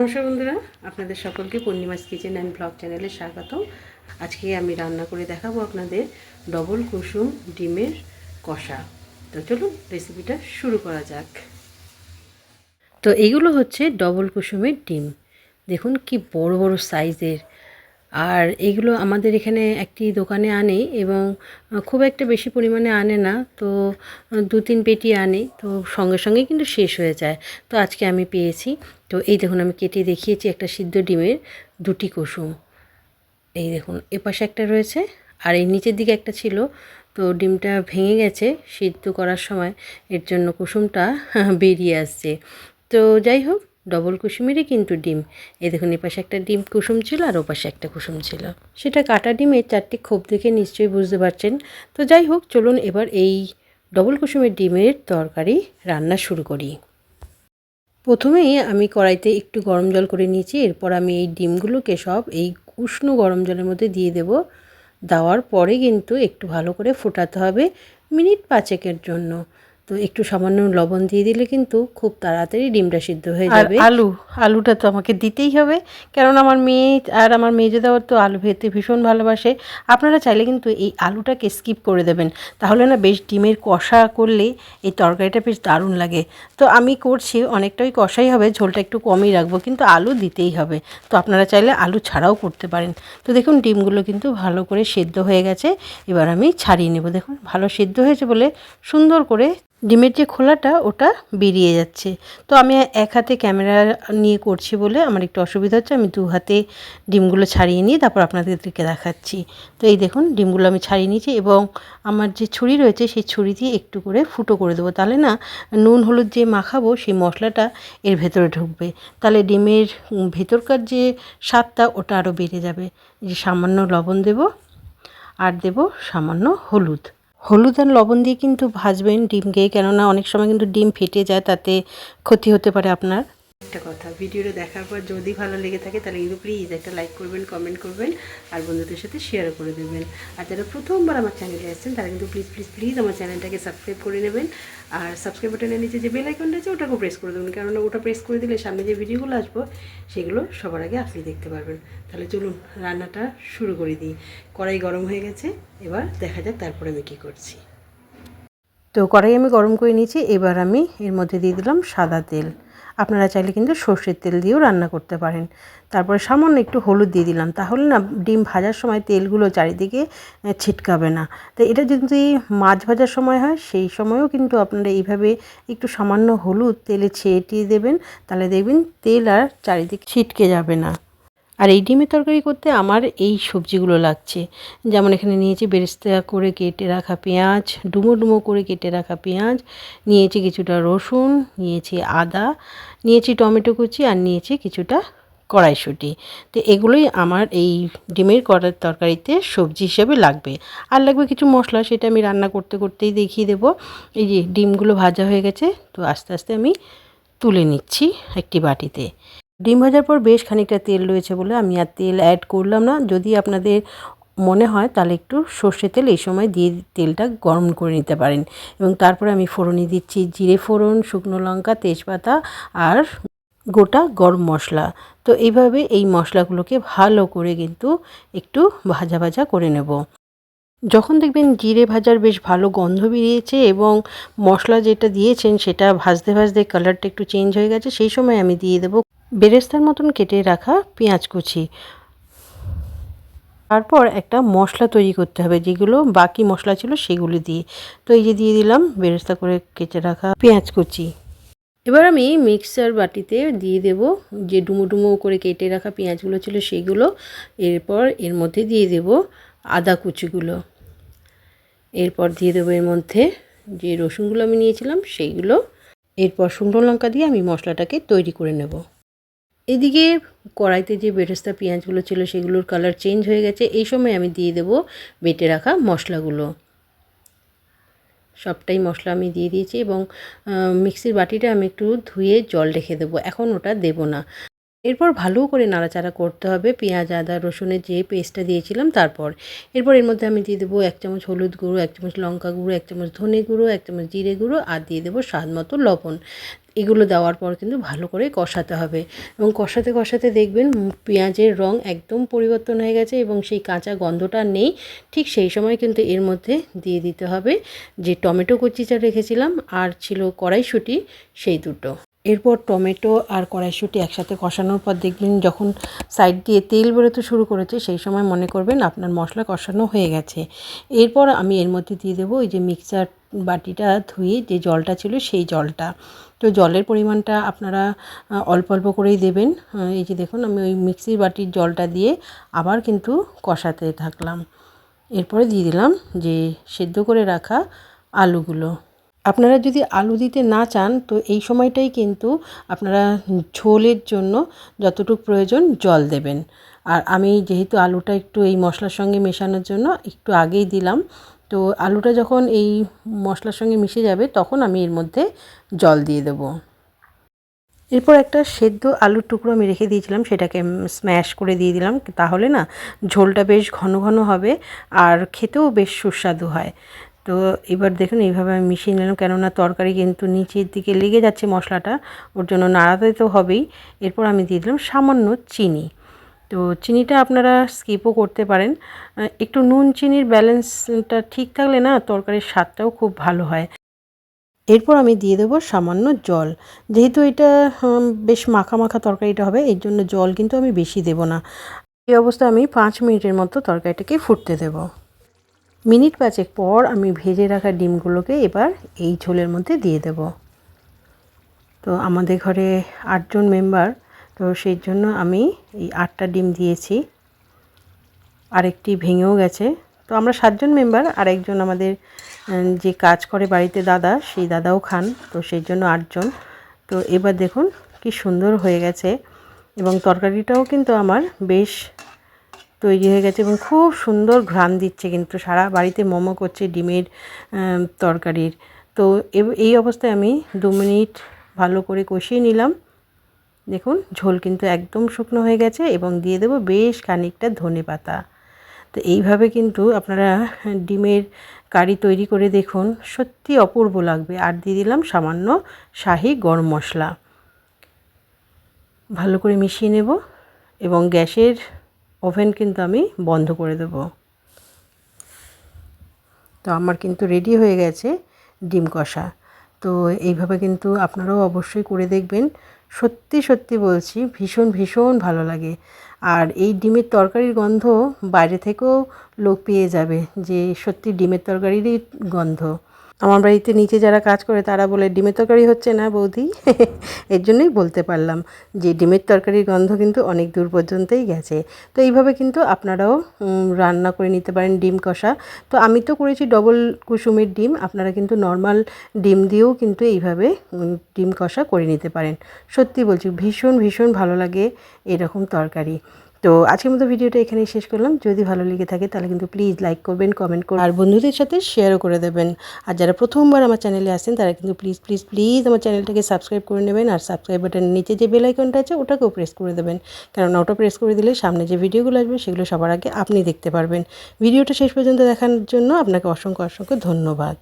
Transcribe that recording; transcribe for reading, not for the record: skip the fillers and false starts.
নমস্কার বন্ধুরা, আপনাদের সকলকে পূর্ণিমাস কিচেন অ্যান্ড ব্লগ চ্যানেলে স্বাগত। আজকে আমি রান্না করে দেখাবো আপনাদের ডবল কুসুম ডিমের কষা। তো চলুন রেসিপিটা শুরু করা যাক। তো এইগুলো হচ্ছে ডবল কুসুমের ডিম। দেখুন কি বড় বড় সাইজের। আর এইগুলো আমাদের এখানে একটি দোকানে আনে এবং খুব একটা বেশি পরিমাণে আনে না, তো 2-3 পেটি আনে, তো সঙ্গে সঙ্গে কিন্তু শেষ হয়ে যায়। তো আজকে আমি পেয়েছি। তো এই দেখুন আমি কেটে দেখিয়েছি একটা সিদ্ধ ডিমের 2টি কুসুম। এই দেখুন এপাশে একটা রয়েছে আর এই নিচের দিকে একটা ছিল, তো ডিমটা ভেঙে গেছে সিদ্ধ করার সময়, এর জন্য কুসুমটা বেরিয়ে আসছে। তো যাই হোক, ডবল কুসুমেরই কিন্তু ডিম। এই দেখুন এপাশে একটা ডিম কুসুম ছিল আর ওপাশে একটা কুসুম ছিল। সেটা কাটা ডিমের 4টি খোপ দেখে নিশ্চয়ই বুঝতে পারছেন। তো যাই হোক, চলুন এবার এই ডবল কুসুমের ডিমের তরকারি রান্না শুরু করি। প্রথমেই আমি কড়াইতে একটু গরম জল করে নিয়েছি। এরপর আমি এই ডিমগুলোকে সব এই উষ্ণ গরম জলের মধ্যে দিয়ে দেব। দেওয়ার পরে কিন্তু একটু ভালো করে ফোটাতে হবে মিনিট 5-এর জন্য। তো একটু সামান্য লবণ দিয়ে দিলে কিন্তু খুব তাড়াতাড়ি ডিমটা সিদ্ধ হয়ে যাবে। আর আলুটা তো আমাকে দিতেই হবে, কারণ আমার মেয়ে আর আমার মেজো দেওয়ার তো আলু খেতে ভীষণ ভালোবাসে। আপনারা চাইলে কিন্তু এই আলুটাকে স্কিপ করে দেবেন, তাহলে না বেশ ডিমের কষা করলে এই তরকারিটা বেশ দারুণ লাগে। তো আমি করছি অনেকটাই কষাই হবে, ঝোলটা একটু কমই রাখবো, কিন্তু আলু দিতেই হবে। তো আপনারা চাইলে আলু ছাড়াও করতে পারেন। তো দেখুন ডিমগুলো কিন্তু ভালো করে সেদ্ধ হয়ে গেছে। এবার আমি ছাড়িয়ে নেব। দেখুন ভালো সেদ্ধ হয়েছে বলে সুন্দর করে ডিমের যে খোলাটা ওটা বেরিয়ে যাচ্ছে। তো আমি এক হাতে ক্যামেরা নিয়ে করছি বলে আমার একটু অসুবিধা হচ্ছে। আমি 2 হাতে ডিমগুলো ছাড়িয়ে নিয়ে তারপর আপনাদেরকে দেখাচ্ছি। তো এই দেখুন ডিমগুলো আমি ছাড়িয়ে নিয়েছি এবং আমার যে ছুরি রয়েছে সেই ছুরি দিয়ে একটু করে ফুটো করে দেবো, তাহলে না নুন হলুদ যে মাখাবো সেই মশলাটা এর ভেতরে ঢুকবে, তাহলে ডিমের ভেতরকার যে স্বাদটা ওটা আরও বেড়ে যাবে। যে সামান্য লবণ দেব আর দেব সামান্য হলুদ। হলুদ আর লবণ দিয়ে কিন্তু ভাজবেন ডিমকে, কেননা অনেক সময় কিন্তু ডিম ফেটে যায়, তাতে ক্ষতি হতে পারে আপনার। একটা কথা, ভিডিওটা দেখার পর যদি ভালো লেগে থাকে তাহলে কিন্তু প্লিজ একটা লাইক করবেন, কমেন্ট করবেন আর বন্ধুদের সাথে শেয়ার করে দেবেন। আর যারা প্রথমবার আমার চ্যানেলে আসছেন তারা কিন্তু প্লিজ প্লিজ প্লিজ আমার চ্যানেলটাকে সাবস্ক্রাইব করে নেবেন। আর সাবস্ক্রাইব বাটনের নিচে যে বেল আইকনটা আছে ওটাকেও প্রেস করে দেবেন, কারণ ওটা প্রেস করে দিলে সামনে যে ভিডিওগুলো আসবো সেগুলো সবার আগে আপনি দেখতে পারবেন। তাহলে চলুন রান্নাটা শুরু করে দিই। কড়াই গরম হয়ে গেছে, এবার দেখা যাক তারপরে আমি কী করছি। তো কড়াই আমি গরম করে নিয়েছি। এবার আমি এর মধ্যে দিয়ে দিলাম সাদা তেল। আপনারা চাইলে কিন্তু সর্ষের তেল দিয়েও রান্না করতে পারেন। তারপরে সামান্য একটু হলুদ দিয়ে দিলাম, তাহলে না ডিম ভাজার সময় তেলগুলো চারিদিকে ছিটকাবে না। তো এটা যদি মাছ ভাজার সময় হয় সেই সময়ও কিন্তু আপনারা এইভাবে একটু সামান্য হলুদ তেলে ছিটিয়ে দেবেন, তাহলে দেখবেন তেল আর চারিদিকে ছিটকে যাবে না। আর এই ডিমের তরকারি করতে আমার এই সবজিগুলো লাগছে, যেমন এখানে নিয়েছি বেরেস্তা করে কেটে রাখা পেঁয়াজ, ডুমো ডুমো করে কেটে রাখা পেঁয়াজ, নিয়েছি কিছুটা রসুন, নিয়েছি আদা, নিয়েছি টমেটো কুচি আর নিয়েছি কিছুটা কড়াইশুঁটি। তো এগুলোই আমার এই ডিমের কড়ার তরকারিতে সবজি হিসেবে লাগবে। আর লাগবে কিছু মশলা, সেটা আমি রান্না করতে করতেই দেখিয়ে দেবো। এই যে ডিমগুলো ভাজা হয়ে গেছে, তো আস্তে আস্তে আমি তুলে নিচ্ছি একটি বাটিতে। ডিম ভাজার পর বেশ খানিকটা তেল রয়েছে বলে আমি আর তেল অ্যাড করলাম না। যদি আপনাদের মনে হয় তাহলে একটু সর্ষের তেল এই সময় দিয়ে তেলটা গরম করে নিতে পারেন। এবং তারপরে আমি ফোড়নে দিচ্ছি জিরে ফোড়ন, শুকনো লঙ্কা, তেজপাতা আর গোটা গরম মশলা। তো এইভাবে এই মশলাগুলোকে ভালো করে কিন্তু একটু ভাজা ভাজা করে নেব। যখন দেখবেন জিরে ভাজার বেশ ভালো গন্ধ বেরিয়েছে এবং মশলা যেটা দিয়েছেন সেটা ভাজতে ভাজতে কালারটা একটু চেঞ্জ হয়ে গেছে, সেই সময় আমি দিয়ে দেবো বেরেস্তার মতন কেটে রাখা পেঁয়াজ কুচি। তারপর একটা মশলা তৈরি করতে হবে, যেগুলো বাকি মশলা ছিল সেগুলো দিয়ে। তো এই যে দিয়ে দিলাম বেরেস্তা করে কেটে রাখা পেঁয়াজ কুচি। এবার আমি মিক্সার বাটিতে দিয়ে দেব যে ডুমো ডুমো করে কেটে রাখা পেঁয়াজগুলো ছিল সেগুলো। এরপর এর মধ্যে দিয়ে দেব আদা কুচিগুলো। এরপর দিয়ে দেবো এর মধ্যে যে রসুনগুলো আমি নিয়েছিলাম সেইগুলো। এরপর শুকনো লঙ্কা দিয়ে আমি মশলাটাকে তৈরি করে নেব। এদিকে কড়াইতে যে বেরেস্তা পেঁয়াজগুলো ছিল সেগুলোর কালার চেঞ্জ হয়ে গেছে। এই সময় আমি দিয়ে দেব বেটে রাখা মশলাগুলো। সবটাই মশলা আমি দিয়ে দিয়েছি এবং মিক্সির বাটিটা আমি একটু ধুয়ে জল রেখে দেবো, এখন ওটা দেব না। এরপর ভালো করে নাড়াচাড়া করতে হবে পেঁয়াজ আদা রসুনের যে পেস্টটা দিয়েছিলাম তারপর। এরপর এর মধ্যে আমি দিয়ে দেবো 1 চামচ হলুদ গুঁড়ো, 1 চামচ লঙ্কা গুঁড়ো, 1 চামচ ধনে গুঁড়ো, 1 চামচ জিরে গুঁড়ো আর দিয়ে দেবো স্বাদ মতো লবণ। এগুলো দেওয়ার পর কিন্তু ভালো করে কষাতে হবে এবং কষাতে কষাতে দেখবেন পেঁয়াজের রং একদম পরিবর্তন হয়ে গেছে এবং সেই কাঁচা গন্ধটা নেই। ঠিক সেই সময় কিন্তু এর মধ্যে দিয়ে দিতে হবে যে টমেটো কুচিটা রেখেছিলাম আর ছিল কড়াইশুঁটি, সেই দুটো। এরপর টমেটো আর কড়াইশুঁটি একসাথে কষানোর পর দেখবেন যখন সাইড দিয়ে তেল বেরোতে শুরু করেছে সেই সময় মনে করবেন আপনার মশলা কষানো হয়ে গেছে। এরপর আমি এর মধ্যে দিয়ে দেবো ওই যে মিক্সার বাটিটা ধুয়ে যে জলটা ছিল সেই জলটা। তো জলের পরিমাণটা আপনারা অল্প অল্প করেই দেবেন। এই যে দেখুন আমি ওই মিক্সির বাটির জলটা দিয়ে আবার কিন্তু কষাতে থাকলাম। এরপরে দিয়ে দিলাম যে সেদ্ধ করে রাখা আলুগুলো। আপনারা যদি আলু দিতে না চান তো এই সময়টাই কিন্তু আপনারা ঝোলের জন্য যতটুকু প্রয়োজন জল দেবেন। আর আমি যেহেতু আলুটা একটু এই মশলার সঙ্গে মেশানোর জন্য একটু আগেই দিলাম, তো আলুটা যখন এই মশলার সঙ্গে মিশে যাবে তখন আমি এর মধ্যে জল দিয়ে দেবো। এরপর একটা সেদ্ধ আলুর টুকরো আমি রেখে দিয়েছিলাম, সেটাকে স্ম্যাশ করে দিয়ে দিলাম। তাহলে না ঝোলটা বেশ ঘন ঘন হবে আর খেতেও বেশ সুস্বাদু হয়। তো এবার দেখুন এইভাবে আমি মিশিয়ে নিলাম, কেননা তরকারি কিন্তু নিচের দিকে লেগে যাচ্ছে মশলাটা, ওর জন্য নাড়াতে তো হবেই। এরপর আমি দিয়ে দিলাম সামান্য চিনি। তো চিনিটা আপনারা স্কিপও করতে পারেন। একটু নুন চিনির ব্যালেন্সটা ঠিক থাকলে না তরকারির স্বাদটাও খুব ভালো হয়। এরপর আমি দিয়ে দেবো সামান্য জল। যেহেতু এটা বেশ মাখা মাখা তরকারিটা হবে, এর জন্য জল কিন্তু আমি বেশি দেব না। এই অবস্থায় আমি 5 মিনিটের মতো তরকারিটাকে ফুটতে দেব। মিনিট 5 পর আমি ভেজে রাখা ডিমগুলোকে এবার এই ঝোলের মধ্যে দিয়ে দেব। তো আমাদের ঘরে 8 জন মেম্বার, তো সেই জন্য আমি এই 8টা ডিম দিয়েছি। আরেকটি ভেঙেও গেছে। তো আমরা 7 জন মেম্বার, আর একজন আমাদের যে কাজ করে বাড়িতে দাদা, সেই দাদাও খান, তো সেই জন্য 8 জন। তো এবার দেখুন কি সুন্দর হয়ে গেছে এবং তরকারিটাও কিন্তু আমার বেশ তৈরি হয়ে গেছে এবং খুব সুন্দর ঘ্রাণ দিচ্ছে, কিন্তু সারা বাড়িতে মোমো করছে ডিমের তরকারির। তো এই অবস্থায় আমি 2 মিনিট ভালো করে কষিয়ে নিলাম। দেখুন ঝোল কিন্তু একদম শুকনো হয়ে গেছে এবং দিয়ে দেবো বেশ খানিকটা ধনেপাতা। তো এইভাবে কিন্তু আপনারা ডিমের কারি তৈরি করে দেখুন, সত্যি অপূর্ব লাগবে। আর দিয়ে দিলাম সামান্য শাহি গরম মশলা। ভালো করে মিশিয়ে নেব এবং গ্যাসের ওভেন কিন্তু আমি বন্ধ করে দেব। তো আমার কিন্তু রেডি হয়ে গেছে ডিম কষা। তো এইভাবে কিন্তু আপনারাও অবশ্যই করে দেখবেন। সত্যি সত্যি বলছি ভীষণ ভীষণ ভালো লাগে। আর এই ডিমের তরকারির গন্ধ বাইরে থেকেও লোক পেয়ে যাবে যে সত্যি ডিমের তরকারিরই গন্ধ। আমার বাড়িতে নিচে যারা কাজ করে তারা বলে ডিমের তরকারি হচ্ছে না বৌদি। এর জন্যই বলতে পারলাম যে ডিমের তরকারির গন্ধ কিন্তু অনেক দূর পর্যন্তই গেছে। তো এইভাবে কিন্তু আপনারাও রান্না করে নিতে পারেন ডিম কষা। তো আমি তো করেছি ডবল কুসুমের ডিম, আপনারা কিন্তু নর্মাল ডিম দিয়েও কিন্তু এইভাবে ডিম কষা করে নিতে পারেন। সত্যি বলছি ভীষণ ভীষণ ভালো লাগে এরকম তরকারি। তো আজকের মতো ভিডিওটা এখানেই শেষ করলাম। যদি ভালো লেগে থাকে তাহলে কিন্তু প্লিজ লাইক করবেন, কমেন্ট করবেন আর বন্ধুদের সাথে শেয়ারও করে দেবেন। আর যারা প্রথমবার আমার চ্যানেলে আসেন তারা কিন্তু প্লিজ প্লিজ প্লিজ আমার চ্যানেলটাকে সাবস্ক্রাইব করে নেবেন। আর সাবস্ক্রাইব বাটনের নিচে যে বেল আইকনটা আছে ওটাকেও প্রেস করে দেবেন, কারণ ওটা প্রেস করে দিলে সামনে যে ভিডিওগুলো আসবে সেগুলো সবার আগে আপনি দেখতে পারবেন। ভিডিওটা শেষ পর্যন্ত দেখার জন্য আপনাকে অসংখ্য অসংখ্য ধন্যবাদ।